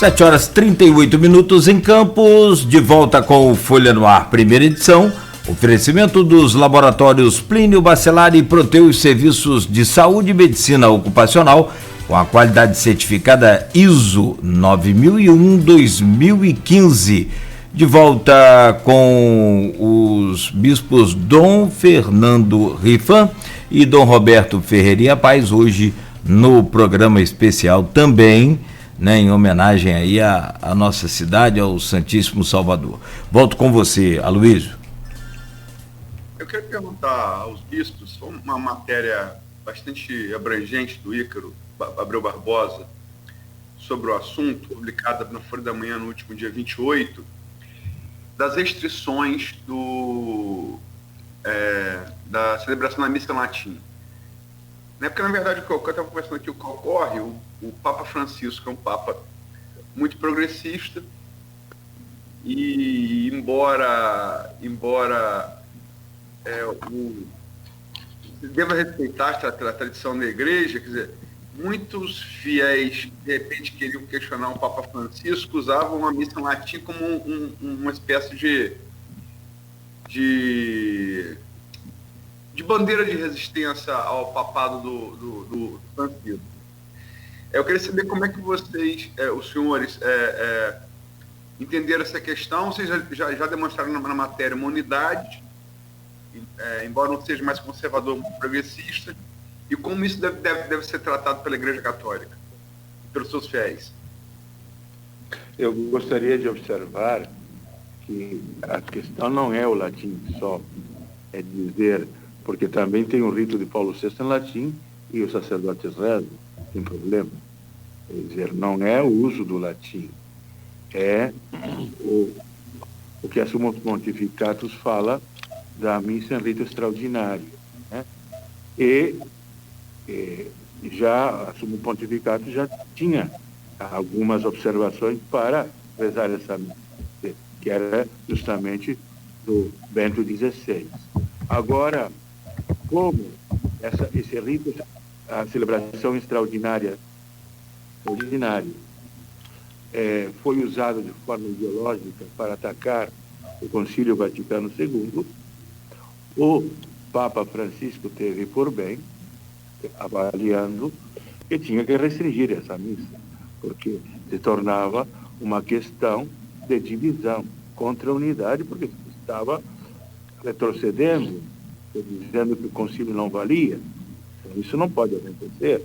7h38 em Campos, de volta com o Folha no Ar, primeira edição. Oferecimento dos laboratórios Plínio Bacelar e Proteus Serviços de Saúde e Medicina Ocupacional, com a qualidade certificada ISO 9001-2015. De volta com os bispos Dom Fernando Rifan e Dom Roberto Ferreirinha Paz, hoje no programa especial também, né, em homenagem aí à nossa cidade, ao Santíssimo Salvador. Volto com você, Aloysio. Eu quero perguntar aos bispos, uma matéria bastante abrangente do Ícaro Abreu Barbosa sobre o assunto, publicada na Folha da Manhã no último dia 28, das restrições da celebração da missa em latim. Porque, na verdade, o que eu estava conversando aqui, o que ocorre, o Papa Francisco é um Papa muito progressista e, embora deva respeitar a tradição da Igreja, quer dizer, muitos fiéis, de repente, queriam questionar o Papa Francisco, usavam a missa em latim como uma espécie de bandeira de resistência ao papado do Francisco. Eu queria saber como é que vocês, os senhores, entenderam essa questão. Vocês já demonstraram na matéria uma unidade, embora não seja mais conservador, muito progressista, e como isso deve ser tratado pela Igreja Católica, pelos seus fiéis. Eu gostaria de observar que a questão não é o latim só, é dizer, porque também tem o rito de Paulo VI em latim e os sacerdotes rezam, sem problema. Quer dizer, não é o uso do latim, é o que a Summus Pontificatus fala da missa em rito extraordinário, né? E já a Summus Pontificatus já tinha algumas observações para rezar essa missa, que era justamente do Bento XVI. Agora, como esse rito, a celebração extraordinária, foi usado de forma ideológica para atacar o Concílio Vaticano II, o Papa Francisco teve por bem, avaliando, que tinha que restringir essa missa, porque se tornava uma questão de divisão contra a unidade, porque estava retrocedendo, dizendo que o concílio não valia. Então, isso não pode acontecer.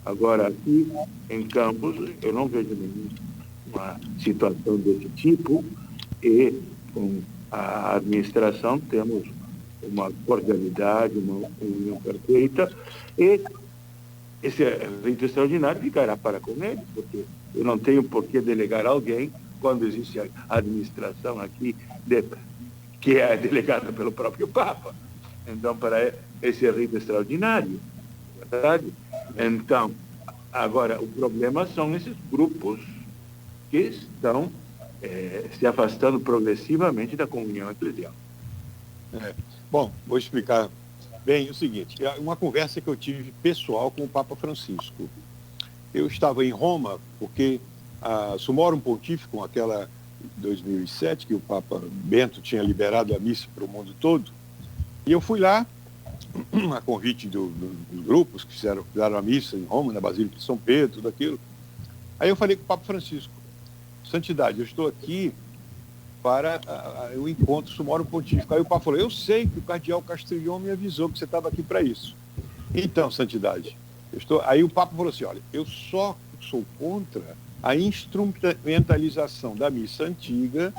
Agora, aqui em Campos, eu não vejo nenhuma situação desse tipo, e com a administração temos uma cordialidade, uma união perfeita, e esse rito extraordinário ficará para com ele, porque eu não tenho por que delegar alguém quando existe a administração aqui, que é delegada pelo próprio Papa. Então, para esse rito extraordinário, verdade? Então, agora, o problema são esses grupos que estão se afastando progressivamente da comunhão eclesial. Bom, vou explicar bem o seguinte. Uma conversa que eu tive pessoal com o Papa Francisco. Eu estava em Roma, porque a Summorum Pontificum, aquela 2007, que o Papa Bento tinha liberado a missa para o mundo todo, e eu fui lá, a convite dos grupos que fizeram a missa em Roma, na Basílica de São Pedro, tudo aquilo. Aí eu falei com o Papa Francisco: Santidade, eu estou aqui para o encontro Summorum Pontificum. Aí o Papa falou: eu sei que o cardeal Castrillon me avisou que você estava aqui para isso. Então, Santidade, Aí o Papa falou assim: olha, eu só sou contra a instrumentalização da missa antiga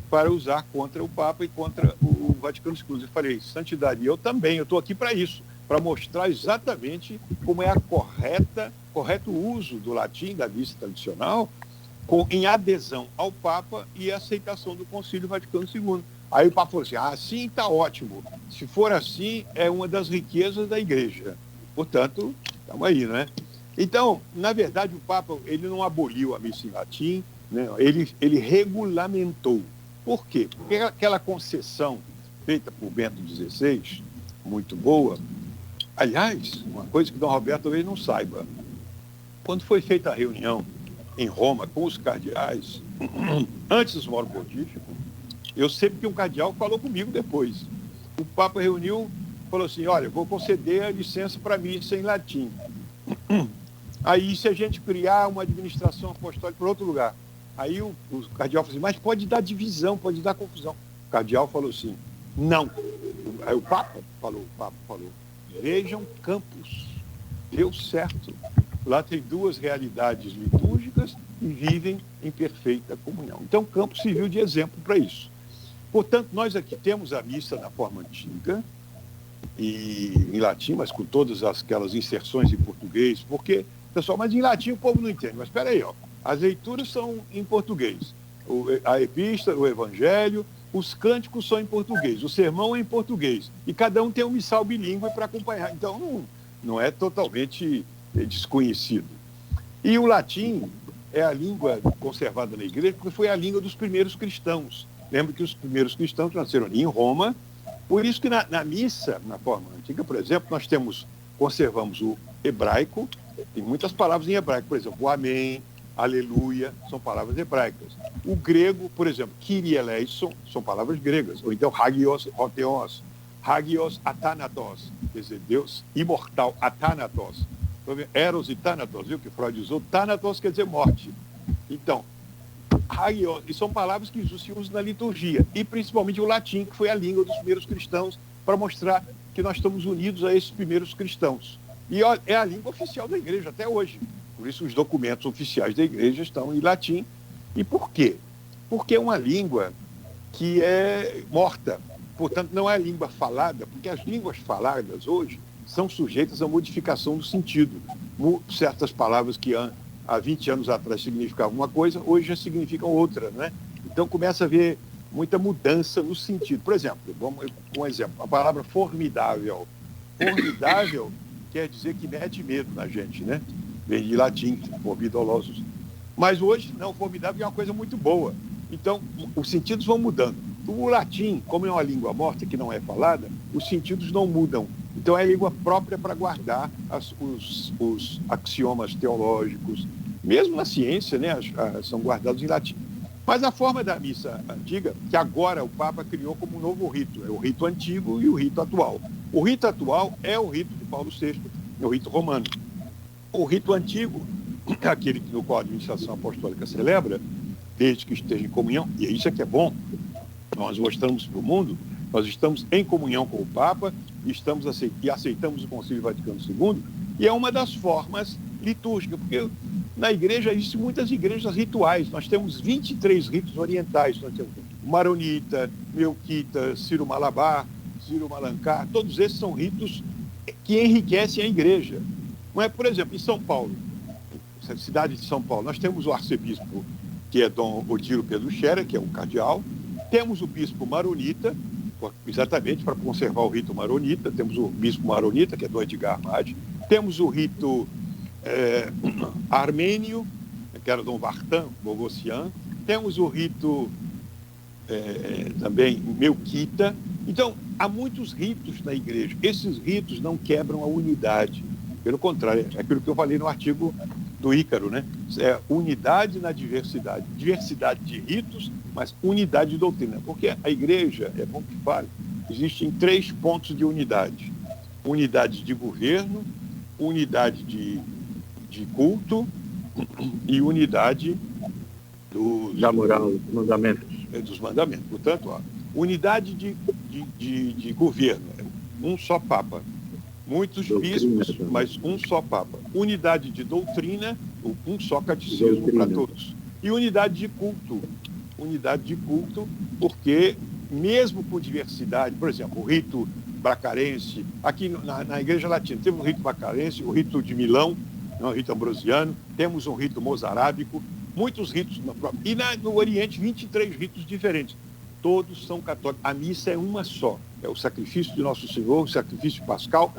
para usar contra o Papa e contra o Vaticano II. Eu falei: Santidade, eu também, eu estou aqui para isso, para mostrar exatamente como é correto uso do latim, da missa tradicional, em adesão ao Papa e aceitação do Concílio Vaticano II. Aí o Papa falou assim: assim está ótimo, se for assim, é uma das riquezas da Igreja. Portanto, estamos aí, né? Então, na verdade, o Papa ele não aboliu a missa em latim, né? Ele regulamentou. Por quê? Porque aquela concessão feita por Bento XVI, muito boa. Aliás, uma coisa que Dom Roberto talvez não saiba: quando foi feita a reunião em Roma com os cardeais, antes do Sumário Pontífico, eu sempre que um cardeal falou comigo depois. O Papa reuniu, falou assim, olha, vou conceder a licença para missa em latim. Aí, se a gente criar uma administração apostólica para outro lugar, aí o cardeal falou assim, mas pode dar divisão, pode dar confusão. O cardeal falou assim, não. Aí o Papa falou, vejam Campos, deu certo. Lá tem duas realidades litúrgicas e vivem em perfeita comunhão. Então, Campos serviu de exemplo para isso. Portanto, nós aqui temos a missa na forma antiga, e em latim, mas com todas aquelas inserções em português, porque, pessoal, mas em latim o povo não entende. Mas espera aí, ó, as leituras são em português, a epístola, o evangelho, os cânticos são em português, o sermão é em português, e cada um tem um missal bilíngue para acompanhar. Então, não é totalmente desconhecido. E o latim é a língua conservada na igreja, porque foi a língua dos primeiros cristãos. Lembra que os primeiros cristãos nasceram ali em Roma, por isso que na missa, na forma antiga, por exemplo, nós conservamos o hebraico, tem muitas palavras em hebraico, por exemplo, o amém, aleluia, são palavras hebraicas. O grego, por exemplo, Kyrie eleison, são palavras gregas, ou então hagios hotheos, hagios athanatos, quer dizer, Deus imortal, athanatos. Eros e thanatos, viu que Freud usou? Thanatos quer dizer morte. Então, hagios, e são palavras que se usam na liturgia, e principalmente o latim, que foi a língua dos primeiros cristãos, para mostrar que nós estamos unidos a esses primeiros cristãos. E é a língua oficial da igreja até hoje. Por isso os documentos oficiais da igreja estão em latim. E por quê? Porque é uma língua que é morta. Portanto, não é a língua falada, porque as línguas faladas hoje são sujeitas à modificação do sentido. Certas palavras que há 20 anos atrás significavam uma coisa, hoje já significam outra, né? Então começa a haver muita mudança no sentido. Por exemplo, um exemplo, a palavra formidável. Formidável quer dizer que mete medo na gente, né? Vem de latim, formidolosos. Mas hoje, não, formidável é uma coisa muito boa. Então, os sentidos vão mudando. O latim, como é uma língua morta que não é falada, os sentidos não mudam. Então, é a língua própria para guardar os axiomas teológicos. Mesmo na ciência, né, são guardados em latim. Mas a forma da missa antiga, que agora o Papa criou como um novo rito, é o rito antigo e o rito atual. O rito atual é o rito de Paulo VI, é o rito romano. O rito antigo, aquele no qual a administração apostólica celebra, desde que esteja em comunhão, e isso é que é bom, nós mostramos para o mundo, nós estamos em comunhão com o Papa e aceitamos o Concílio Vaticano II, e é uma das formas litúrgicas, porque na igreja existem muitas igrejas rituais, nós temos 23 ritos orientais, nós temos Maronita, Melquita, Ciro Malabar, Ciro Malankar, todos esses são ritos que enriquecem a igreja. Não é, por exemplo, em São Paulo, cidade de São Paulo, nós temos o arcebispo, que é Dom Odilo Pedro Scherer, que é um cardeal, temos o bispo maronita, exatamente para conservar o rito maronita, temos o bispo maronita, que é Dom Edgar Armadi, temos o rito armênio, que era Dom Vartan Bogossian, temos o rito também melquita. Então, há muitos ritos na igreja. Esses ritos não quebram a unidade. Pelo contrário, é aquilo que eu falei no artigo do Ícaro, né? É unidade na diversidade. Diversidade de ritos, mas unidade de doutrina. Porque a igreja, é bom que fale, existem 3 pontos de unidade. Unidade de governo, unidade de culto e unidade da moral, dos mandamentos. Dos mandamentos. Portanto, ó, unidade de governo, um só Papa. Muitos bispos, mas um só Papa. Unidade de doutrina, um só catecismo para todos. E unidade de culto. Unidade de culto, porque mesmo com diversidade, por exemplo, o rito bracarense, aqui na Igreja Latina, temos o rito bracarense, o rito de Milão, o rito ambrosiano, temos um rito mozarábico, muitos ritos, e no Oriente, 23 ritos diferentes. Todos são católicos. A missa é uma só. É o sacrifício de Nosso Senhor, o sacrifício pascal,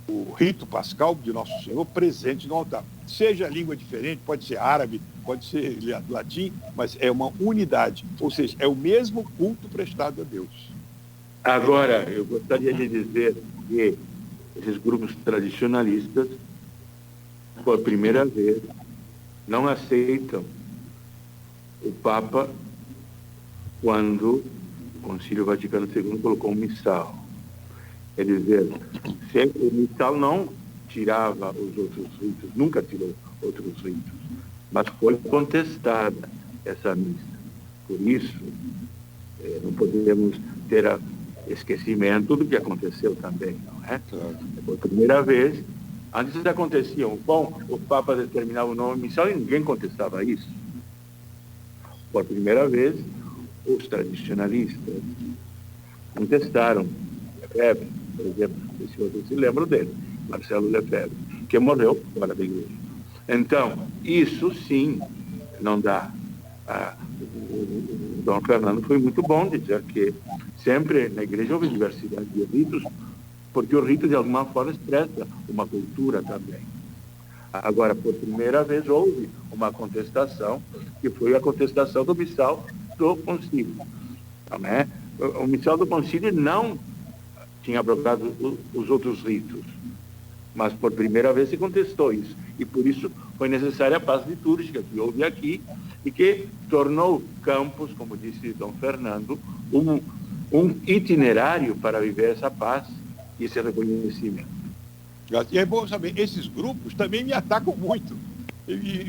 o rito pascal de Nosso Senhor presente no altar. Seja língua diferente, pode ser árabe, pode ser latim, mas é uma unidade. Ou seja, é o mesmo culto prestado a Deus. Agora, eu gostaria de dizer que esses grupos tradicionalistas por primeira vez, não aceitam o Papa quando o Concílio Vaticano II colocou um missal. Quer dizer, o missal não tirava os outros ritos, nunca tirou outros ritos, mas foi contestada essa missa. Por isso, não podemos ter esquecimento do que aconteceu também, não é? Por primeira vez, antes acontecia, o Papa determinava o nome missal e ninguém contestava isso. Por primeira vez, os tradicionalistas contestaram Lefebvre, por exemplo, se vocês se lembram dele, Marcelo Lefebvre, que morreu fora da igreja. Então, isso sim não dá. O Dom Fernando foi muito bom dizer que sempre na igreja houve diversidade de ritos, porque o rito de alguma forma expressa uma cultura também. Agora, por primeira vez, houve uma contestação, que foi a contestação do missal do concílio. Não é? O missal do concílio não tinha abrogado os outros ritos, mas por primeira vez se contestou isso. E por isso foi necessária a paz litúrgica que houve aqui e que tornou Campos, como disse Dom Fernando, um itinerário para viver essa paz e esse reconhecimento. E é bom saber, esses grupos também me atacam muito.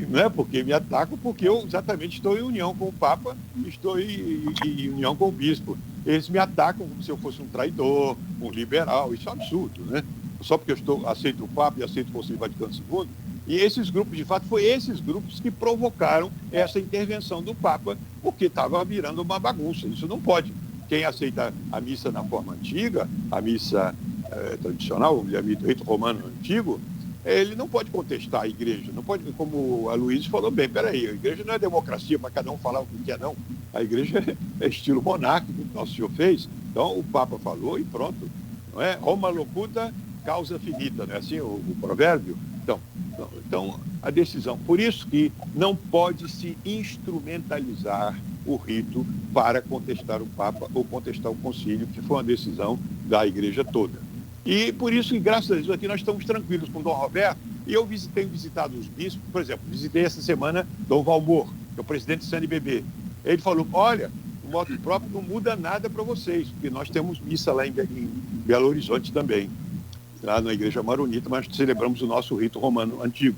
Não é porque me atacam, porque eu exatamente estou em união com o Papa, estou em união com o Bispo. Eles me atacam como se eu fosse um traidor, um liberal, isso é um absurdo, né? Só porque eu aceito o Papa e aceito o Concílio Vaticano II. E esses grupos, de fato, foi esses grupos que provocaram essa intervenção do Papa, porque estava virando uma bagunça. Isso não pode. Quem aceita a missa na forma antiga, a missa tradicional, o rito romano antigo, ele não pode contestar a igreja, não pode, como a Luísa falou bem, peraí, a igreja não é democracia para cada um falar o que quer, não. A igreja é estilo monárquico, que Nosso Senhor fez, então o Papa falou e pronto, não é? Roma locuta, causa finita, não é assim o provérbio? Então, a decisão, por isso que não pode se instrumentalizar o rito para contestar o Papa ou contestar o concílio, que foi uma decisão da igreja toda. E por isso, e graças a Deus, aqui nós estamos tranquilos com o Dom Roberto, e eu tenho visitado os bispos, por exemplo, visitei essa semana Dom Valmor, que é o presidente do CNBB. Ele falou, olha, o moto próprio não muda nada para vocês, porque nós temos missa lá em Belo Horizonte também, lá na Igreja Maronita, mas celebramos o nosso rito romano antigo.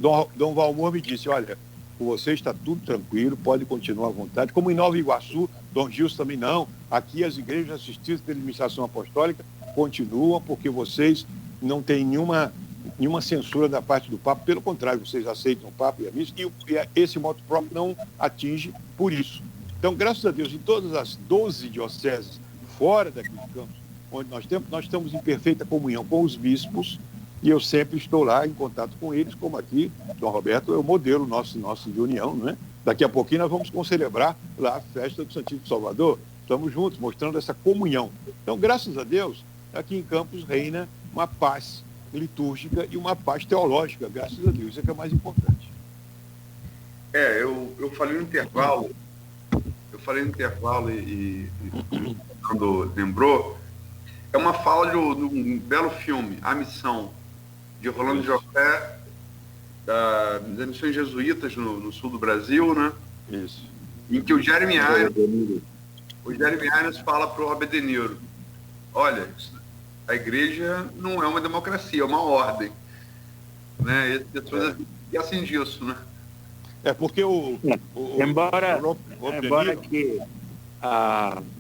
Dom Valmor me disse, olha, com você está tudo tranquilo, pode continuar à vontade. Como em Nova Iguaçu, Dom Gilson também não. Aqui as igrejas assistidas pela administração apostólica continuam, porque vocês não têm nenhuma censura da parte do Papa. Pelo contrário, vocês aceitam o Papa e a missa, e esse moto próprio não atinge por isso. Então, graças a Deus, em todas as 12 dioceses fora daqui de Campos, onde nós estamos em perfeita comunhão com os bispos, e eu sempre estou lá em contato com eles, como aqui, Dom Roberto é o modelo nosso de união, não é? Daqui a pouquinho nós vamos celebrar lá a festa do Santíssimo Salvador, estamos juntos, mostrando essa comunhão. Então, graças a Deus, aqui em Campos reina uma paz litúrgica e uma paz teológica, graças a Deus, isso é que é mais importante. Eu falei no intervalo, e quando lembrou, é uma fala de um belo filme, A Missão, de Rolando Jofé, das missões jesuítas no sul do Brasil, né? Isso. Em que o Jeremy Irons fala para o Robert De Niro, olha, a igreja não é uma democracia, é uma ordem. Né? E assim disso, né? Porque embora que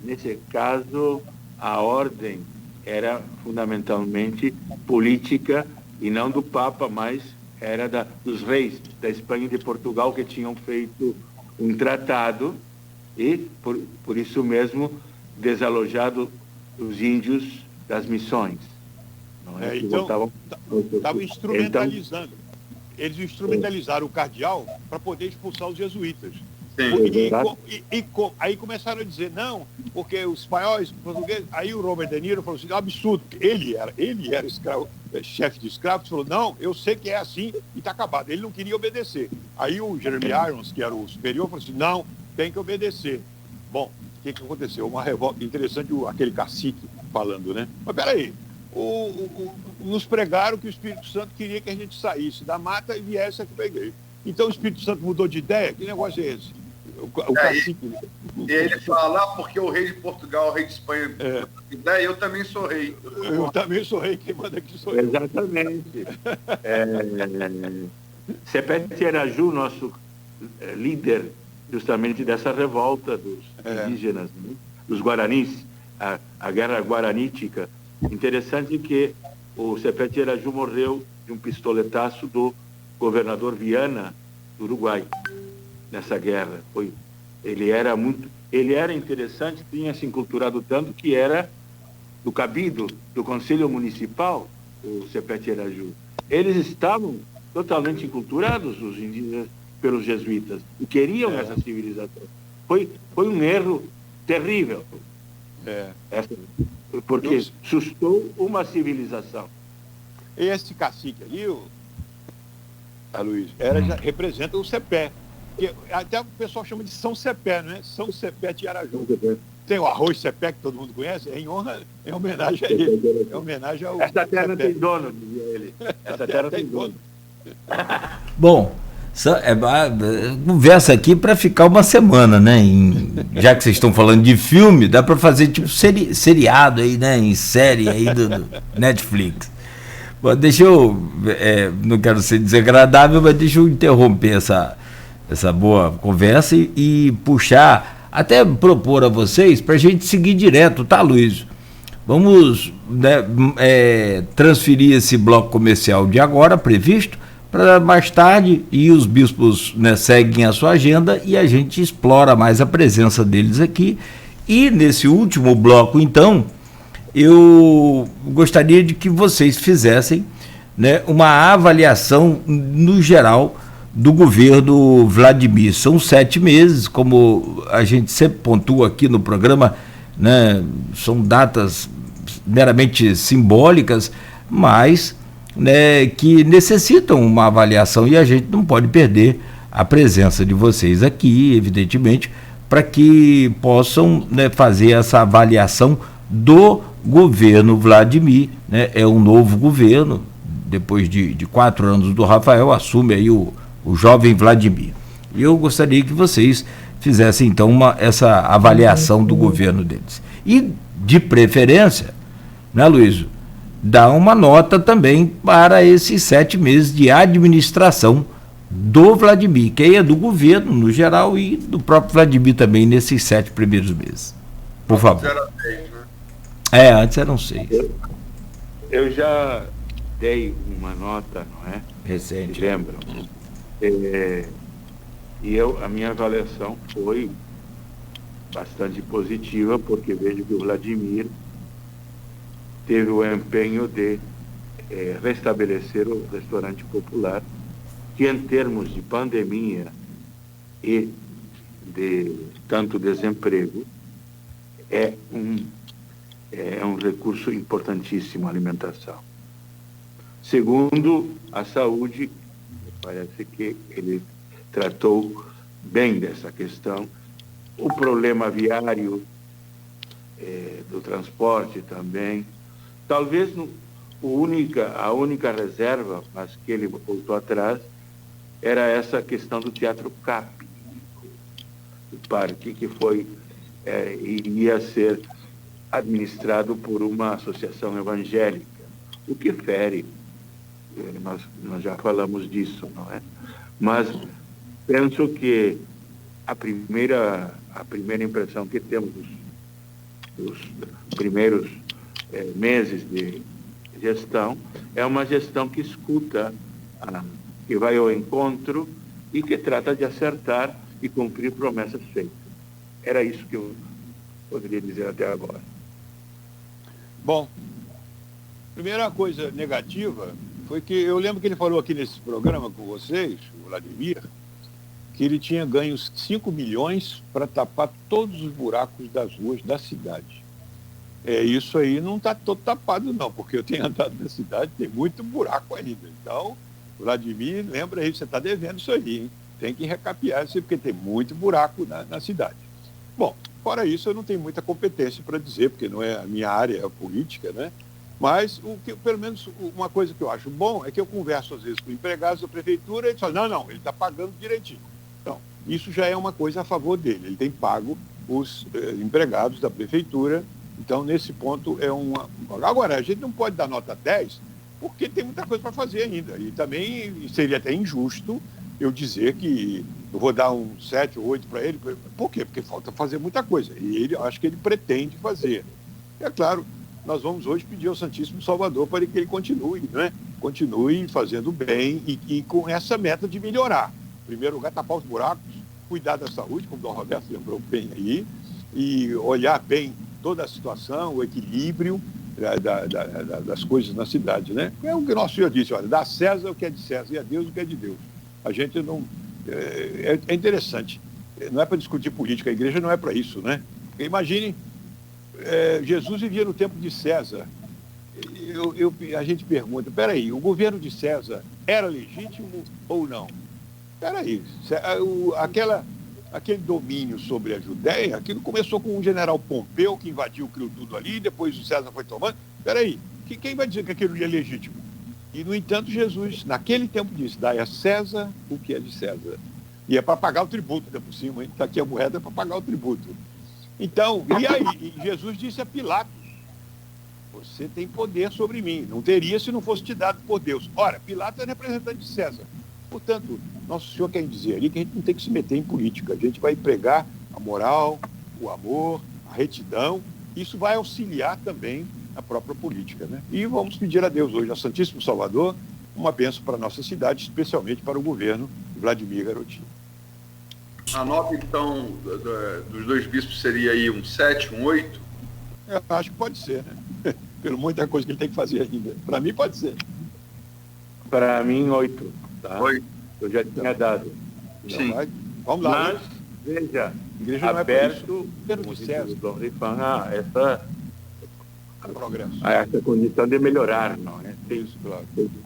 nesse caso a ordem era fundamentalmente política e não do Papa, mas era dos reis da Espanha e de Portugal, que tinham feito um tratado e, por isso mesmo, desalojado os índios das missões. Então, estavam instrumentalizando. Então, eles instrumentalizaram o cardeal para poder expulsar os jesuítas. Aí começaram a dizer, não, porque os espanhóis, os portugueses... Aí o Robert De Niro falou assim, absurdo, ele era escravo, chefe de escravos, falou, não, eu sei que é assim e está acabado. Ele não queria obedecer. Aí o Jeremy Irons, que era o superior, falou assim, não, tem que obedecer. Bom, o que aconteceu? Uma revolta interessante, aquele cacique falando, né? Mas peraí, o nos pregaram que o Espírito Santo queria que a gente saísse da mata e viesse aqui para a igreja. Então o Espírito Santo mudou de ideia? Que negócio é esse? O cacique... E ele fala, porque o rei de Portugal, o rei de Espanha, ideia, eu também sou rei. Eu também sou rei, quem manda aqui sou eu. Exatamente. Sepete Araju, nosso líder justamente dessa revolta dos indígenas, né? Dos guaranis, a guerra guaranítica. Interessante que o Sepete Araju morreu de um pistoletaço do governador Viana, do Uruguai, nessa guerra. Ele era interessante, tinha se enculturado tanto que era do cabido do Conselho Municipal, o Sepete Araju. Eles estavam totalmente enculturados, os indígenas, pelos jesuítas, e queriam essa civilização. Foi um erro terrível, porque sustou uma civilização. Esse cacique ali, Aloysio, já representa o Cepé, que até o pessoal chama de São Cepé, não é? São Sepete Araju. Tem o arroz Cepé, que todo mundo conhece, em homenagem a ele. É homenagem ao Essa terra Cepé. tem dono, dizia ele. Essa terra tem dono. Bom, conversa aqui para ficar uma semana, né? Já que vocês estão falando de filme, dá para fazer tipo seriado aí, né? Em série aí do Netflix. Bom, deixa eu, não quero ser desagradável, mas deixa eu interromper essa boa conversa e puxar, até propor a vocês para a gente seguir direto, tá, Luiz? Vamos, né, transferir esse bloco comercial de agora, previsto, para mais tarde, e os bispos, né, seguem a sua agenda e a gente explora mais a presença deles aqui. E nesse último bloco, então, eu gostaria de que vocês fizessem, né, uma avaliação no geral do governo Vladimir. São 7 meses, como a gente sempre pontua aqui no programa, né, são datas meramente simbólicas, mas, né, que necessitam uma avaliação e a gente não pode perder a presença de vocês aqui, evidentemente, para que possam, né, fazer essa avaliação do governo Vladimir, né? É um novo governo, depois de 4 anos do Rafael, assume aí o jovem Vladimir. E eu gostaria que vocês fizessem então essa avaliação do governo deles. E, de preferência, né, Luiz, dá uma nota também para esses 7 meses de administração do Vladimir, que aí é do governo no geral e do próprio Vladimir também nesses 7 primeiros meses. Por favor. 0 a 10, né? Antes eram 6. Eu já dei uma nota, não é? Recente. Lembram? E a minha avaliação foi bastante positiva, porque vejo que o Vladimir teve o empenho de restabelecer o restaurante popular, que em termos de pandemia e de tanto desemprego, é um recurso importantíssimo, a alimentação. Segundo, a saúde, parece que ele tratou bem dessa questão. O problema viário, do transporte também. Talvez a única reserva, mas que ele voltou atrás, era essa questão do Teatro Cap, o parque que iria ser administrado por uma associação evangélica, o que fere, nós já falamos disso, não é? Mas penso que a primeira impressão que temos dos primeiros meses de gestão é uma gestão que escuta, que vai ao encontro e que trata de acertar e cumprir promessas feitas. Era isso que eu poderia dizer até agora. Bom, primeira coisa negativa foi que eu lembro que ele falou aqui nesse programa com vocês, o Vladimir, que ele tinha ganho 5 milhões para tapar todos os buracos das ruas da cidade. Isso aí não está todo tapado não, porque eu tenho andado na cidade, tem muito buraco ainda. Então, Vladimir, lembra aí, você está devendo isso aí, hein? Tem que recapear isso aí, porque tem muito buraco na cidade. Bom, fora isso, eu não tenho muita competência para dizer, porque não é a minha área política, né? Mas, pelo menos, uma coisa que eu acho bom é que eu converso, às vezes, com empregados da prefeitura e eles falam, não, ele está pagando direitinho. Então, isso já é uma coisa a favor dele. Ele tem pago os empregados da prefeitura. Então, nesse ponto, é uma... Agora, a gente não pode dar nota 10, porque tem muita coisa para fazer ainda. E também seria até injusto eu dizer que eu vou dar um 7 ou 8 para ele. Por quê? Porque falta fazer muita coisa. E ele, acho que ele pretende fazer. É claro, nós vamos hoje pedir ao Santíssimo Salvador para que ele continue, né? Continue fazendo bem e com essa meta de melhorar. Em primeiro lugar, tapar os buracos, cuidar da saúde, como o Dom Roberto lembrou bem aí, e olhar bem toda a situação, o equilíbrio das coisas na cidade, né? É o que nosso Senhor disse, olha, dá a César o que é de César e a Deus o que é de Deus. A gente não... É interessante. Não é para discutir política, a igreja não é para isso, né? Porque imagine, Jesus vivia no tempo de César. A gente pergunta, peraí, o governo de César era legítimo ou não? Peraí, aquele domínio sobre a Judéia, aquilo começou com um general Pompeu que invadiu, criou tudo ali, depois o César foi tomando. Peraí, quem vai dizer que aquilo é legítimo? E, no entanto, Jesus, naquele tempo, disse, dai a César o que é de César. E é para pagar o tributo, ainda por cima, está aqui a moeda para pagar o tributo. Então, e aí? E Jesus disse a Pilatos, você tem poder sobre mim, não teria se não fosse te dado por Deus. Ora, Pilatos é representante de César. Portanto, nosso Senhor quer dizer ali que a gente não tem que se meter em política. A gente vai pregar a moral, o amor, a retidão. Isso vai auxiliar também a própria política, né? E vamos pedir a Deus hoje, a Santíssimo Salvador, uma bênção para a nossa cidade, especialmente para o governo Vladimir Garotinho. A nota, então, dos dois bispos seria aí um 7, um 8? Eu acho que pode ser, né? Pelo muita coisa que ele tem que fazer ainda. Para mim, pode ser. Para mim, 8. Tá? 8. Eu já tinha dado. Sim. Vamos lá. Mas, veja, Igreja aberto, como diz César. o Dom Rifan, Progresso. essa condição de melhorar, não é? Tem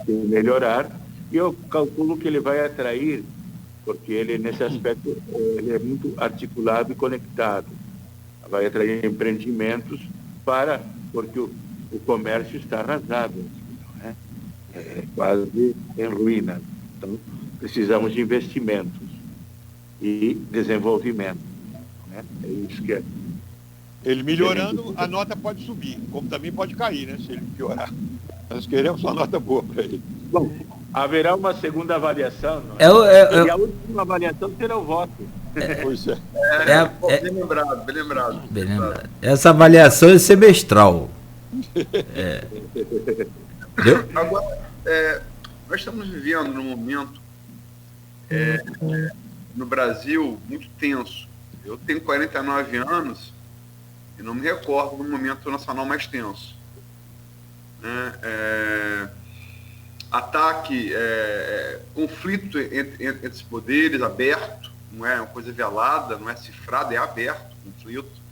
que melhorar. E eu calculo que ele vai atrair, porque ele, nesse aspecto, ele é muito articulado e conectado. Vai atrair empreendimentos porque o comércio está arrasado, não é? É quase em ruína. Então, precisamos de investimentos e desenvolvimento. Né? É isso que é. Ele melhorando, a nota pode subir, como também pode cair, né? Se ele piorar. Nós queremos uma nota boa para ele. Bom, haverá uma segunda avaliação, não é? E a última avaliação será o voto. Pois é. Bem lembrado, bem lembrado. Bem lembrado. Essa avaliação é semestral. Agora, nós estamos vivendo num momento no Brasil muito tenso. Eu tenho 49 anos e não me recordo do momento nacional mais tenso. Ataque, conflito entre os poderes aberto, não é uma coisa velada, não é cifrada, é aberto o conflito.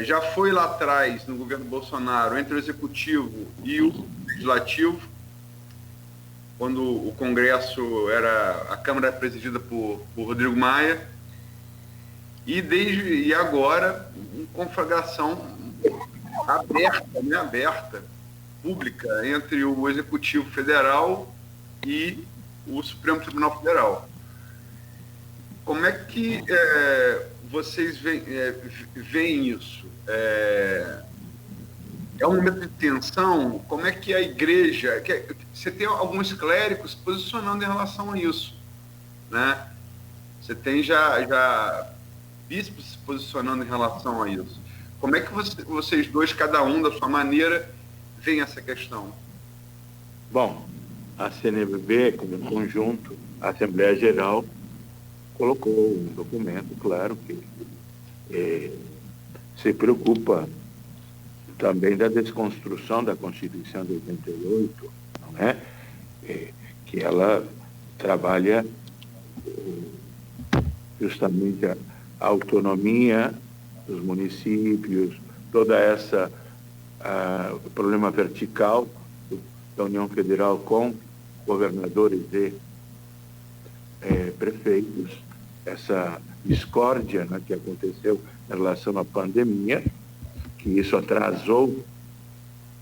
Já foi lá atrás, no governo Bolsonaro, entre o executivo e o legislativo, quando o Congresso a Câmara era presidida por Rodrigo Maia, e agora, uma conflagração aberta, pública, entre o Executivo Federal e o Supremo Tribunal Federal. Como é que vocês veem isso? É um momento de tensão? Como é que a igreja... Você tem alguns clérigos posicionando em relação a isso, né? Você tem já bispos se posicionando em relação a isso. Como é que vocês dois, cada um da sua maneira, veem essa questão? Bom, a CNBB, como conjunto, a Assembleia Geral, colocou um documento, claro, que se preocupa também da desconstrução da Constituição de 88, não é? Que ela trabalha justamente a autonomia dos municípios, toda essa problema vertical da União Federal com governadores e prefeitos, essa discórdia, né, que aconteceu em relação à pandemia, que isso atrasou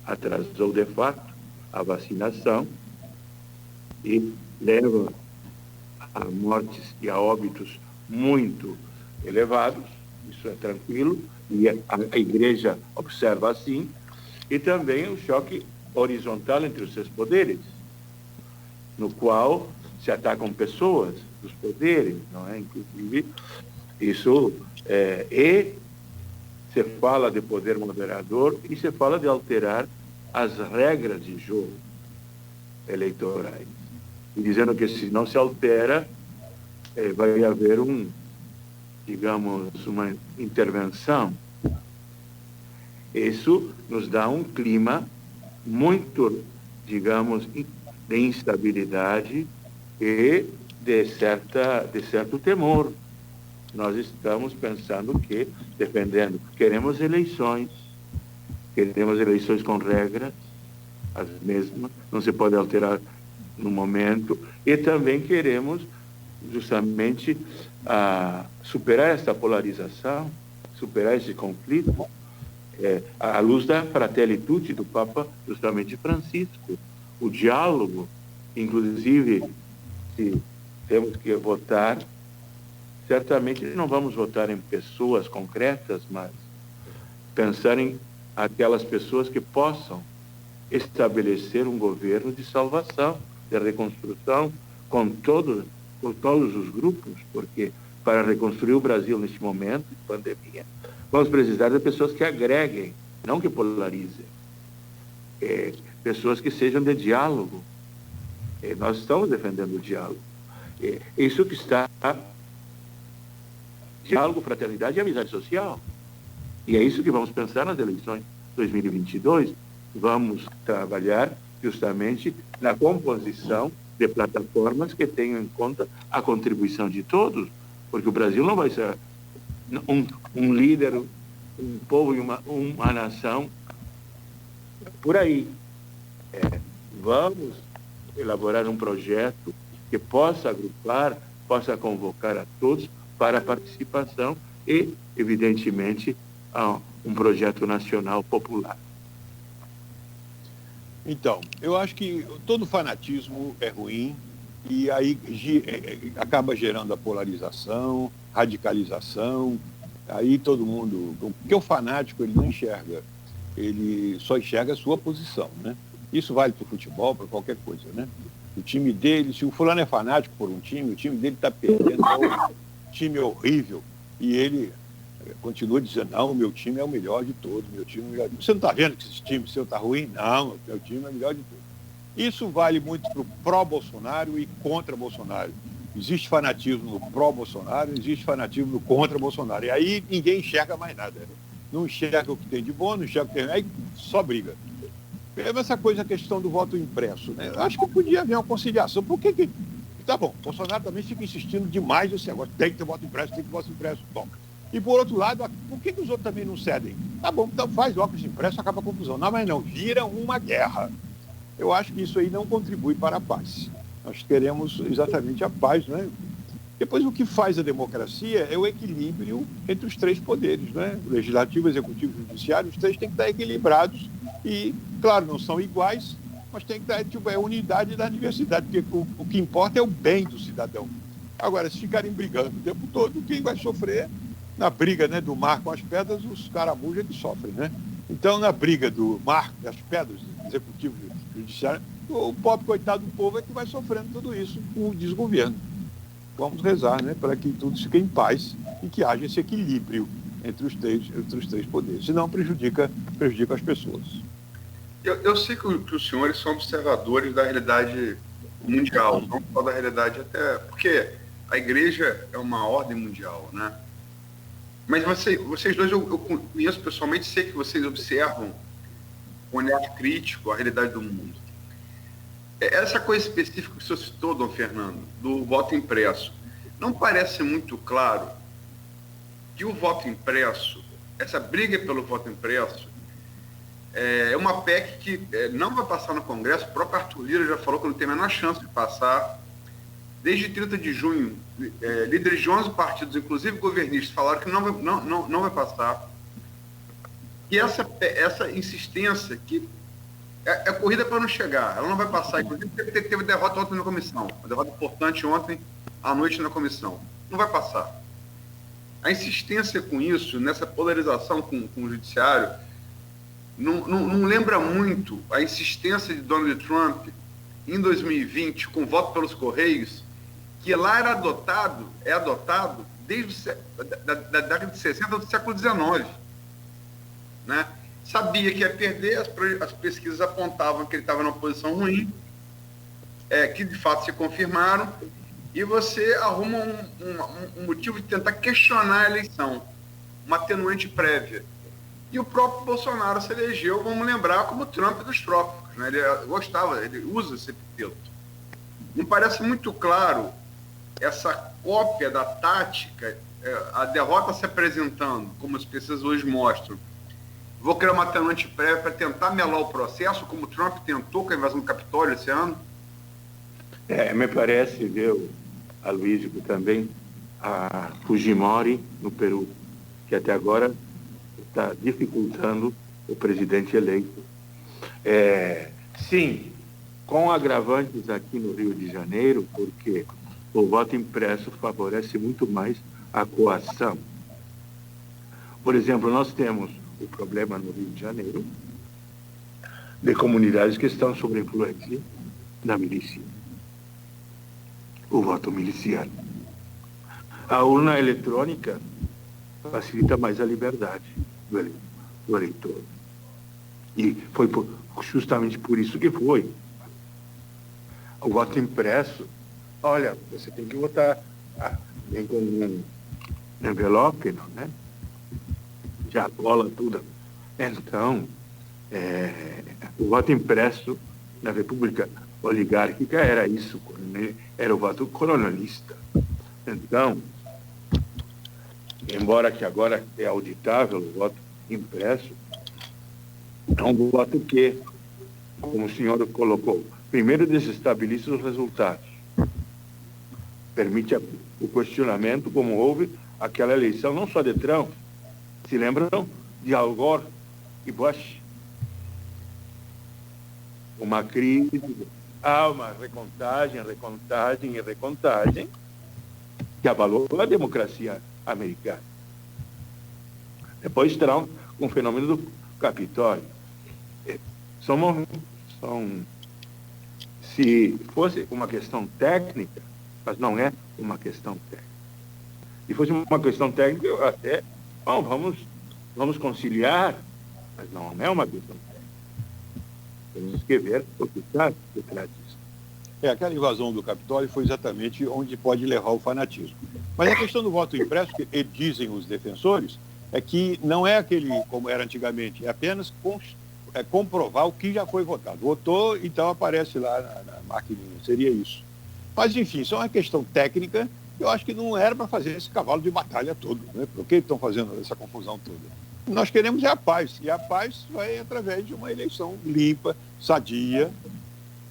atrasou de fato a vacinação e leva a mortes e a óbitos muito elevados, isso é tranquilo, e a igreja observa assim, e também o choque horizontal entre os seus poderes, no qual se atacam pessoas dos poderes, não é? Inclusive, isso e se fala de poder moderador e se fala de alterar as regras de jogo eleitorais, e dizendo que se não se altera, vai haver digamos, uma intervenção. Isso nos dá um clima muito, digamos, de instabilidade e de certo temor. Nós estamos pensando que, queremos eleições com regras, as mesmas, não se pode alterar no momento, e também queremos justamente superar essa polarização, superar esse conflito, à luz da Fratelli do Papa justamente Francisco, o diálogo, inclusive, se temos que votar, certamente não vamos votar em pessoas concretas, mas pensar em aquelas pessoas que possam estabelecer um governo de salvação, de reconstrução, com todos os grupos, porque para reconstruir o Brasil neste momento de pandemia, vamos precisar de pessoas que agreguem, não que polarizem, pessoas que sejam de diálogo. Nós estamos defendendo o diálogo. Isso que está diálogo, fraternidade e amizade social. E é isso que vamos pensar nas eleições 2022. Vamos trabalhar justamente na composição de plataformas que tenham em conta a contribuição de todos, porque o Brasil não vai ser um líder, um povo e uma nação por aí. Vamos elaborar um projeto que possa agrupar, possa convocar a todos para a participação e, evidentemente, um projeto nacional popular. Então, eu acho que todo fanatismo é ruim e aí acaba gerando a polarização, radicalização, aí todo mundo... Porque o fanático, ele não enxerga, ele só enxerga a sua posição, né? Isso vale para o futebol, para qualquer coisa, né? O time dele, se o fulano é fanático por um time, o time dele está perdendo, o time é horrível, e ele continua dizendo, não, o meu time é o melhor de todos, meu time é o melhor de todos. Você não está vendo que esse time seu está ruim? Não, o meu time é o melhor de todos. Isso vale muito para o pró-Bolsonaro e contra Bolsonaro. Existe fanatismo no pró-Bolsonaro, existe fanatismo no contra-Bolsonaro. E aí ninguém enxerga mais nada. Não enxerga o que tem de bom, não enxerga o que tem... Aí só briga. Essa coisa, a questão do voto impresso, né? Eu acho que podia haver uma conciliação. Por que... Tá bom, Bolsonaro também fica insistindo demais nesse negócio. Tem que ter voto impresso, tem que ter voto impresso. Bom. E, por outro lado, por que os outros também não cedem? Tá bom, então faz óculos impresso, acaba a confusão. Não, mas não, vira uma guerra. Eu acho que isso aí não contribui para a paz. Nós queremos exatamente a paz, né? Depois, o que faz a democracia é o equilíbrio entre os três poderes, né? O legislativo, executivo e judiciário, os três têm que estar equilibrados e, claro, não são iguais, mas tem que estar a unidade da diversidade, porque o que importa é o bem do cidadão. Agora, se ficarem brigando o tempo todo, quem vai sofrer na briga, né, do mar com as pedras, os caramujos que sofrem, né? Então, na briga do mar das pedras, executivo e judiciário, o pobre coitado do povo é que vai sofrendo tudo isso com o desgoverno. Vamos rezar, né, para que tudo fique em paz e que haja esse equilíbrio entre os três poderes. Senão prejudica as pessoas. Eu sei que os senhores são observadores da realidade mundial, não só da realidade até... Porque a igreja é uma ordem mundial, né? Mas vocês dois, eu conheço pessoalmente, sei que vocês observam com olhar crítico a realidade do mundo. Essa coisa específica que o senhor citou, Dom Fernando, do voto impresso, não parece muito claro que o voto impresso, essa briga pelo voto impresso, é uma PEC que não vai passar no Congresso. O próprio Arthur Lira já falou que não tem a menor chance de passar. Desde 30 de junho, líderes de 11 partidos, inclusive governistas, falaram que não vai passar. E essa insistência que é corrida para não chegar. Ela não vai passar. Inclusive, teve derrota ontem na comissão. Uma derrota importante ontem à noite na comissão. Não vai passar. A insistência com isso, nessa polarização com o judiciário, não lembra muito a insistência de Donald Trump em 2020, com voto pelos Correios, que lá é adotado desde da década de 60 do século XIX. Né? Sabia que ia perder, as pesquisas apontavam que ele estava numa posição ruim, que de fato se confirmaram, e você arruma um motivo de tentar questionar a eleição, uma atenuante prévia. E o próprio Bolsonaro se elegeu, vamos lembrar, como Trump dos trópicos. Né? Ele gostava, ele usa esse epíteto. Me parece muito claro essa cópia da tática, a derrota se apresentando, como as pesquisas hoje mostram. Vou criar uma atenuante prévia para tentar melar o processo, como Trump tentou com a invasão do Capitólio esse ano? Me parece, viu, Aloysio, também a Fujimori no Peru, que até agora está dificultando o presidente eleito. Sim, com agravantes aqui no Rio de Janeiro, porque o voto impresso favorece muito mais a coação. Por exemplo, nós temos o problema no Rio de Janeiro de comunidades que estão sob influência da milícia. O voto miliciano. A urna eletrônica facilita mais a liberdade do eleitor. E foi justamente por isso que foi. O voto impresso, olha, você tem que votar vem com um envelope, não, né? Já cola tudo. Então, o voto impresso na República Oligárquica era isso, era o voto coronelista. Então, embora que agora é auditável o voto impresso, é um voto que, como o senhor colocou, primeiro desestabiliza os resultados, permite o questionamento, como houve aquela eleição, não só de Trump, se lembram de Al Gore e Bush? Uma crise, uma recontagem, que abalou a democracia americana. Depois Trump, com o fenômeno do Capitólio. Se fosse uma questão técnica, mas não é uma questão técnica. Se fosse uma questão técnica, eu até... Bom, vamos conciliar, mas não é uma questão técnica. Temos que ver o que está detrás disso. Aquela invasão do Capitólio foi exatamente onde pode levar o fanatismo. Mas a questão do voto impresso, que dizem os defensores, é que não é aquele como era antigamente, é apenas comprovar o que já foi votado. Votou, então aparece lá na maquininha, seria isso. Mas, enfim, isso é uma questão técnica. Eu acho que não era para fazer esse cavalo de batalha todo, né? Por que estão fazendo essa confusão toda? Nós queremos a paz, e a paz vai através de uma eleição limpa, sadia,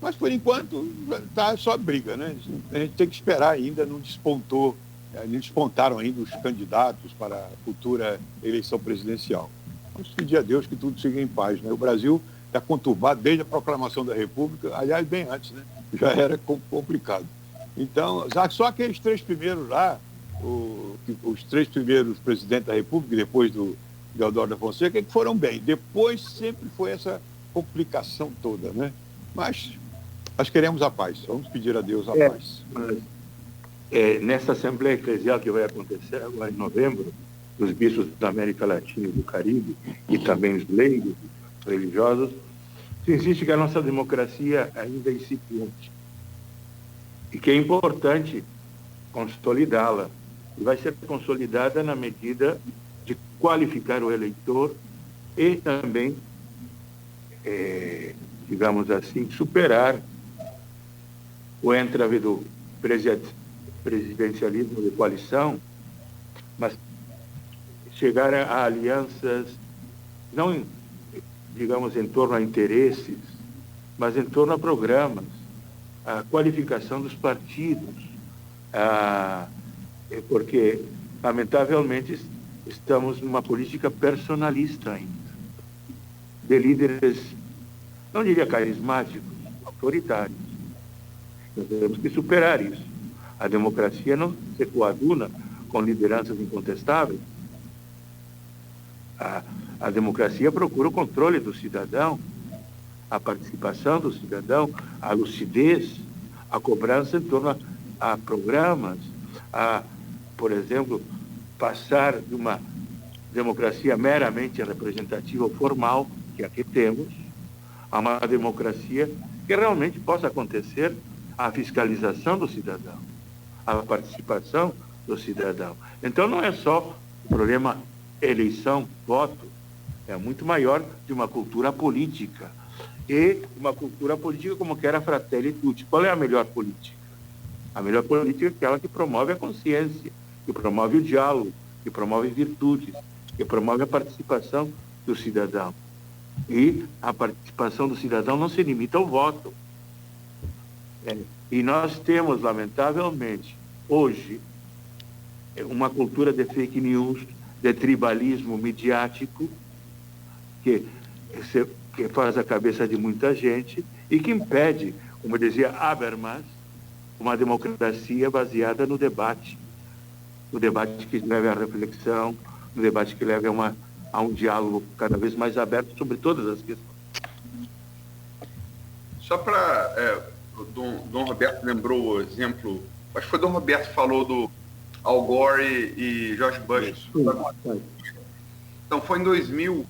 mas por enquanto está só briga, né? A gente tem que esperar ainda, não despontaram ainda os candidatos para a futura eleição presidencial. Vamos pedir a Deus que tudo siga em paz, né? O Brasil está conturbado desde a proclamação da República, aliás, bem antes, né? Já era complicado. Então, só aqueles três primeiros lá, os três primeiros presidentes da República, depois do Deodoro da Fonseca, que foram bem. Depois sempre foi essa complicação toda, né? Mas nós queremos a paz. Vamos pedir a Deus a paz. Nessa Assembleia Eclesial que vai acontecer agora em novembro, os bispos da América Latina e do Caribe, e também os leigos religiosos, se insiste que a nossa democracia ainda é incipiente e que é importante consolidá-la. E vai ser consolidada na medida de qualificar o eleitor e também, digamos assim, superar o entrave do presidencialismo de coalição, mas chegar a alianças, não, digamos, em torno a interesses, mas em torno a programas, a qualificação dos partidos, porque, lamentavelmente, estamos numa política personalista ainda, de líderes não diria carismáticos, autoritários. Nós temos que superar isso. A democracia não se coaduna com lideranças incontestáveis. A democracia procura o controle do cidadão, a participação do cidadão, a lucidez, a cobrança em torno a programas, por exemplo, passar de uma democracia meramente representativa ou formal, que aqui temos, a uma democracia que realmente possa acontecer a fiscalização do cidadão, a participação do cidadão. Então, não é só o problema eleição, voto, é muito maior de uma cultura política. E uma cultura política como que era Fratelli Tutti. Qual é a melhor política? A melhor política é aquela que promove a consciência, que promove o diálogo, que promove virtudes, que promove a participação do cidadão. E a participação do cidadão não se limita ao voto. E nós temos, lamentavelmente, hoje, uma cultura de fake news, de tribalismo midiático, que faz a cabeça de muita gente e que impede, como dizia Habermas, uma democracia baseada no debate que leve à reflexão, no debate que leve a um diálogo cada vez mais aberto sobre todas as questões. Só para... o Dom Roberto lembrou o exemplo, acho que foi o Dom Roberto que falou do Al Gore e George Bush. Então, foi em 2000,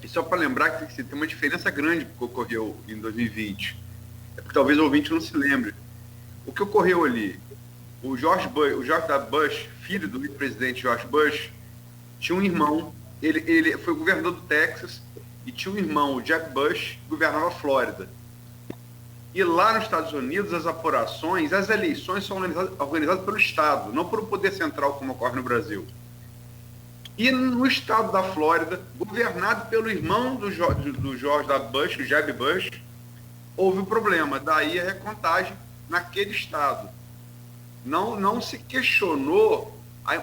e só para lembrar que tem uma diferença grande que ocorreu em 2020. É porque talvez o ouvinte não se lembre. O que ocorreu ali? O George W. Bush, filho do presidente George Bush, tinha um irmão, ele foi governador do Texas, e tinha um irmão, o Jeb Bush, que governava a Flórida. E lá nos Estados Unidos, as eleições são organizadas pelo Estado, não pelo poder central, como ocorre no Brasil. E no estado da Flórida, governado pelo irmão do George W. Bush, o Jeb Bush, houve um problema. Daí a recontagem naquele estado. Não se questionou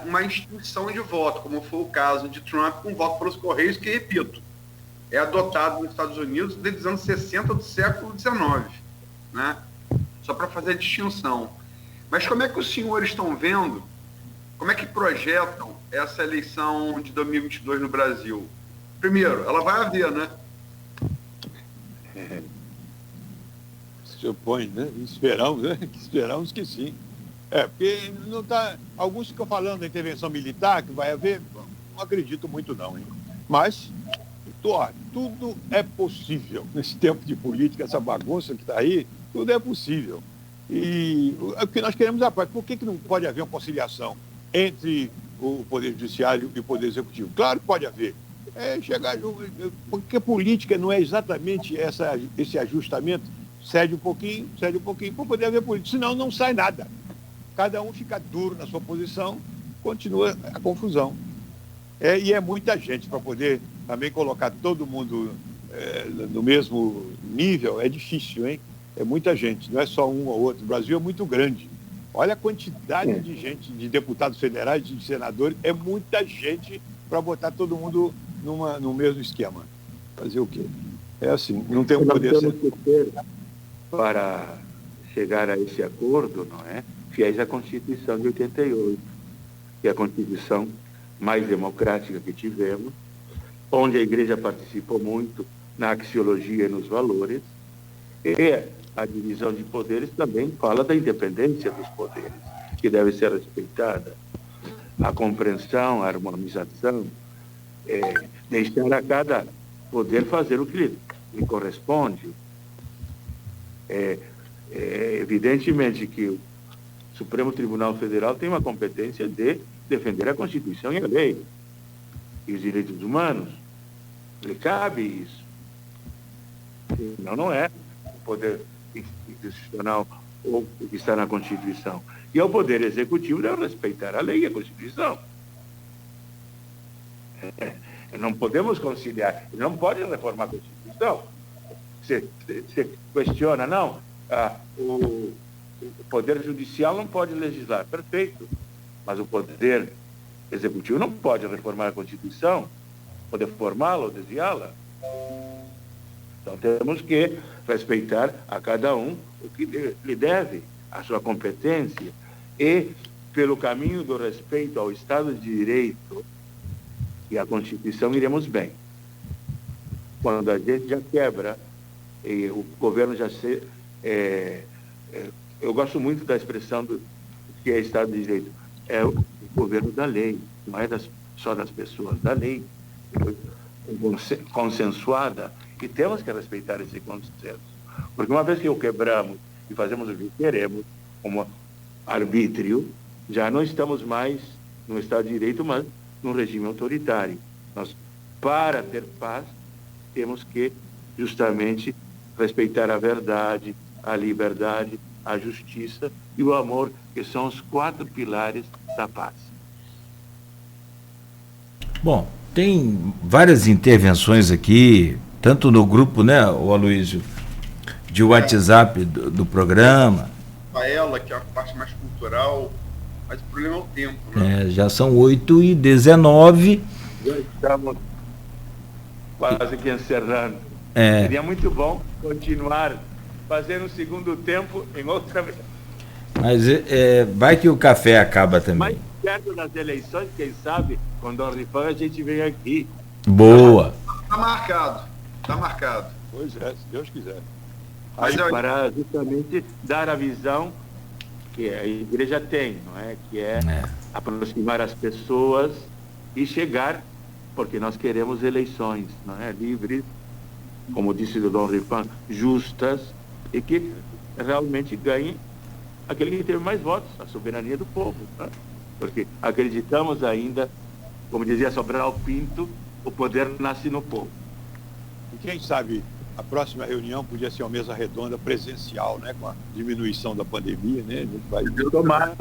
uma instituição de voto, como foi o caso de Trump com voto pelos Correios, que, repito, é adotado nos Estados Unidos desde os anos 60 do século XIX. Né? Só para fazer a distinção. Mas como é que os senhores estão vendo, como é que projetam essa eleição de 2022 no Brasil? Primeiro, ela vai haver, né? Se opõe, né? Esperamos que sim. Porque não tá, alguns ficam falando da intervenção militar que vai haver, não acredito muito não, hein? Mas tudo é possível. Nesse tempo de política, essa bagunça que está aí, tudo é possível. E o que nós queremos é a paz. Por que não pode haver uma conciliação entre o Poder Judiciário e o Poder Executivo? Claro que pode haver. Porque política não é exatamente esse ajustamento. Cede um pouquinho, para poder haver política. Senão não sai nada. Cada um fica duro na sua posição, continua a confusão. E é muita gente para poder também colocar todo mundo no mesmo nível, é difícil, hein? É muita gente, não é só um ou outro. O Brasil é muito grande. Olha a quantidade de gente, de deputados federais, de senadores, é muita gente para botar todo mundo no mesmo esquema. Fazer o quê? É assim, não tem um poder certo. Para chegar a esse acordo, não é? Fiéis à Constituição de 88, que é a Constituição mais democrática que tivemos, onde a Igreja participou muito na axiologia e nos valores, e a divisão de poderes também fala da independência dos poderes, que deve ser respeitada. A compreensão, a harmonização, deixar a cada poder fazer o que lhe corresponde. Evidentemente que o Supremo Tribunal Federal tem uma competência de defender a Constituição e a lei e os direitos humanos. Lhe cabe isso. Senão não é o poder institucional ou o que está na Constituição. E o Poder Executivo deve respeitar a lei e a Constituição. Não podemos conciliar, não pode reformar a Constituição. Você questiona, não, o Poder Judicial não pode legislar, perfeito, mas o Poder Executivo não pode reformar a Constituição, pode formá-la ou desviá-la. Então temos que respeitar a cada um o que lhe deve, a sua competência. E, pelo caminho do respeito ao Estado de Direito e à Constituição, iremos bem. Quando a gente já quebra, e o governo já se... eu gosto muito da expressão do que é Estado de Direito. É o governo da lei, não é só das pessoas, da lei. Consensuada, e temos que respeitar esse consenso. Porque uma vez que o quebramos e fazemos o que queremos, como arbítrio, já não estamos mais no Estado de Direito, mas num regime autoritário. Nós, para ter paz, temos que justamente respeitar a verdade, a liberdade, a justiça e o amor, que são os 4 pilares da paz. Bom, tem várias intervenções aqui, tanto no grupo, né, o Aloysio, de WhatsApp do programa. A ela, que é a parte mais cultural, mas o problema é o tempo, né? Já são 8h19. Já estamos quase que encerrando. Seria muito bom continuar fazendo o segundo tempo em outra vez. Mas vai que o café acaba também. Mais perto das eleições, quem sabe, com Dom Rifan a gente vem aqui. Boa. Tá marcado, tá marcado. Pois é, se Deus quiser. Mas Para justamente dar a visão que a igreja tem, não é? Que é aproximar as pessoas e chegar, porque nós queremos eleições, não é? Livres, como disse o Dom Rifan, justas, e que realmente ganhe aquele que teve mais votos, a soberania do povo, né? Porque acreditamos ainda, como dizia Sobral Pinto, o poder nasce no povo. E quem sabe a próxima reunião podia ser uma mesa redonda presencial, né? Com a diminuição da pandemia, né? A gente vai tomar.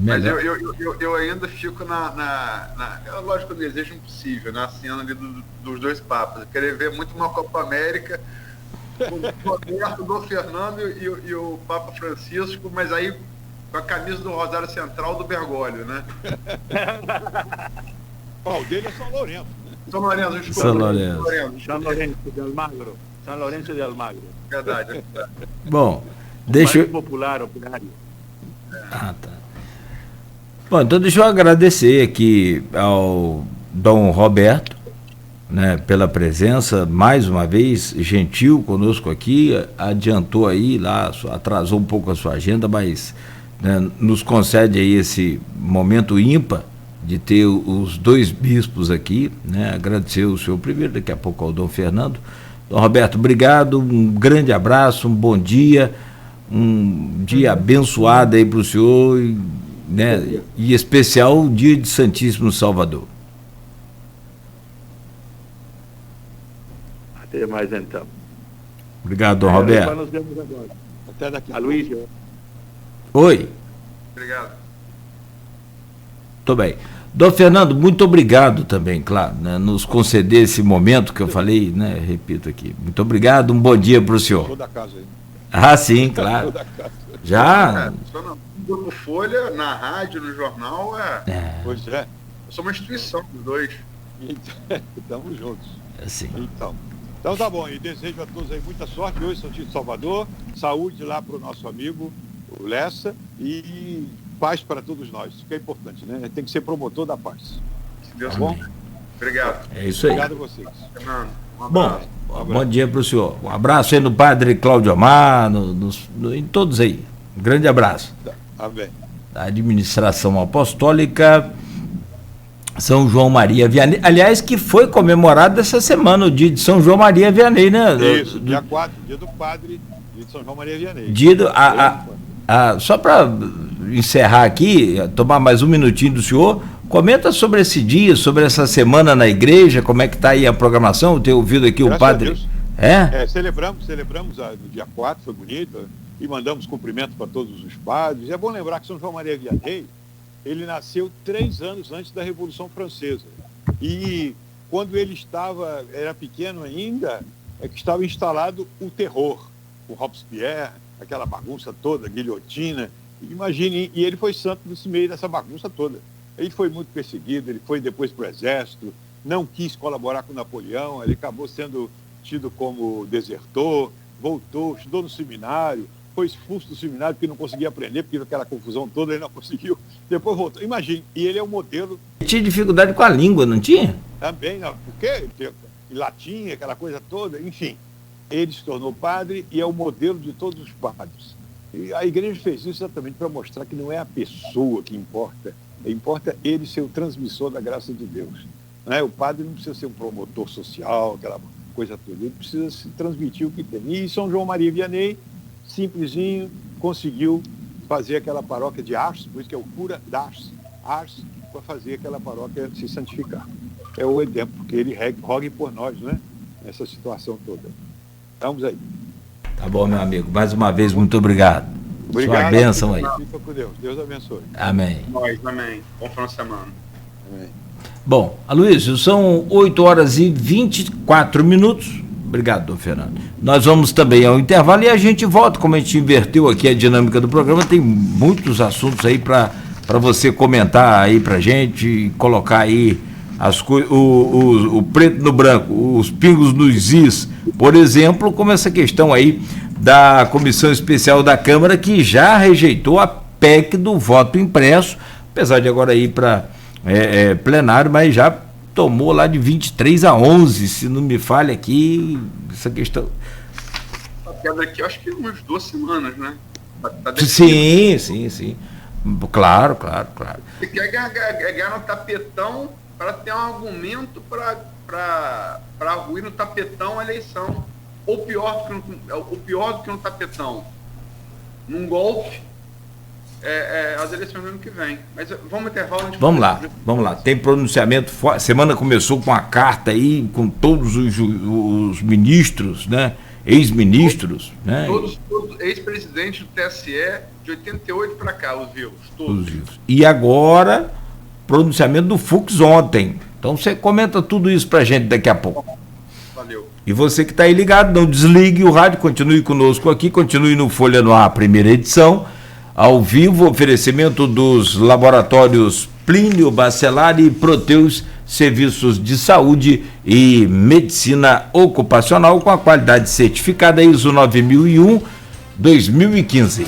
Mas eu ainda fico é lógico, o desejo impossível, na cena ali dos dois papas. Eu queria ver muito uma Copa América com o Roberto, Dom Fernando e o Papa Francisco, mas aí com a camisa do Rosário Central do Bergoglio, né? O dele é São Lourenço. São Lourenço, desculpa. São Lourenço de Almagro. São Lourenço de Almagro. Verdade. Bom, deixa eu... popular, operário. Tá. Bom, então deixa eu agradecer aqui ao Dom Roberto, né, pela presença, mais uma vez, gentil conosco aqui, adiantou aí, lá, atrasou um pouco a sua agenda, mas né, nos concede aí esse momento ímpar de ter os 2 bispos aqui, né, agradecer o senhor primeiro, daqui a pouco ao Dom Fernando. Dom Roberto, obrigado, um grande abraço, um bom dia, um dia abençoado aí para o senhor, né, e especial o dia de Santíssimo Salvador. Até mais então. Obrigado, Dom Roberto. Nos vemos agora. Até daqui. Aloysio. Oi. Obrigado. Tô bem. Dom Fernando, muito obrigado também, claro, né, nos conceder esse momento que eu falei, né, repito aqui. Muito obrigado, um bom dia para o senhor. Sou da casa aí. Ah, sim, claro. Já. Só no Grupo Folha, na rádio, no jornal, Pois é. Eu sou uma instituição dos dois. Estamos juntos. Assim. Então tá bom, e desejo a todos aí muita sorte hoje, Santíssimo de Salvador, saúde lá para o nosso amigo, o Lessa, e paz para todos nós, isso que é importante, né? Tem que ser promotor da paz. Se Deus Tá bom? quiser. Obrigado. É isso aí. Obrigado a vocês. Fernando, um Bom, abraço. bom dia para o senhor. Um abraço aí no padre Cláudio Amar, em todos aí. Um grande abraço. Amém. Da administração apostólica São João Maria Vianney, aliás, que foi comemorado essa semana, o dia de São João Maria Vianney, né? Isso, dia 4, dia do padre, dia de São João Maria Vianney. Só para encerrar aqui, tomar mais um minutinho do senhor, comenta sobre esse dia, sobre essa semana na igreja, como é que está aí a programação, eu tenho ouvido aqui o padre... Celebramos no dia 4, foi bonito, e mandamos cumprimento para todos os padres. É bom lembrar que São João Maria Vianney, ele nasceu 3 anos antes da Revolução Francesa. E quando ele era pequeno ainda, é que estava instalado o terror, o Robespierre, aquela bagunça toda, guilhotina. Imagine, e ele foi santo nesse meio dessa bagunça toda. Ele foi muito perseguido, ele foi depois para o exército, não quis colaborar com Napoleão, ele acabou sendo tido como desertor, voltou, estudou no seminário, foi expulso do seminário porque não conseguia aprender, porque aquela confusão toda ele não conseguiu, depois voltou. Imagine, e ele é um modelo... Tinha dificuldade com a língua, não tinha? Também, não, porque em latim, aquela coisa toda, enfim. Ele se tornou padre e é o modelo de todos os padres. E a igreja fez isso exatamente para mostrar que não é a pessoa que importa ele ser o transmissor da graça de Deus. Né? O padre não precisa ser um promotor social, aquela coisa toda, ele precisa se transmitir o que tem. E São João Maria Vianney, simplesinho, conseguiu fazer aquela paróquia de Ars, por isso que é o cura d'Ars, para fazer aquela paróquia se santificar. É o exemplo que ele rogue por nós, né? Nessa situação toda. Vamos aí. Tá bom, meu amigo. Mais uma vez, muito obrigado. Obrigado. Sua bênção aí. Fica com Deus. Deus abençoe. Amém. Nós, amém. Bom final de semana. Amém. Bom, Aloysio, são 8h24. Obrigado, Dom Fernando. Nós vamos também ao intervalo e a gente volta, como a gente inverteu aqui a dinâmica do programa, tem muitos assuntos aí para você comentar aí pra gente, colocar aí o preto no branco, os pingos nos is, por exemplo, como essa questão aí da Comissão Especial da Câmara, que já rejeitou a PEC do voto impresso, apesar de agora ir para plenário, mas já tomou lá de 23-11, se não me falha aqui, essa questão. A queda aqui, acho que umas 2 semanas, né? Sim. Claro. Você quer ganhar no tapetão para ter um argumento para ruir no tapetão a eleição. Ou pior do que no tapetão, num golpe, as eleições do ano que vem. Mas vamos intervalo. Vamos lá. Tem pronunciamento. Semana começou com a carta aí, com todos os ministros, né? Ex-ministros, né? Todos ex-presidentes do TSE, de 88 para cá, os vivos, todos. E agora, pronunciamento do Fux ontem. Então você comenta tudo isso pra gente daqui a pouco. Valeu. E você que está aí ligado, não desligue o rádio, continue conosco aqui, continue no Folha no Ar, primeira edição, ao vivo, oferecimento dos laboratórios Plínio Bacelar e Proteus, serviços de saúde e medicina ocupacional com a qualidade certificada ISO 9001-2015.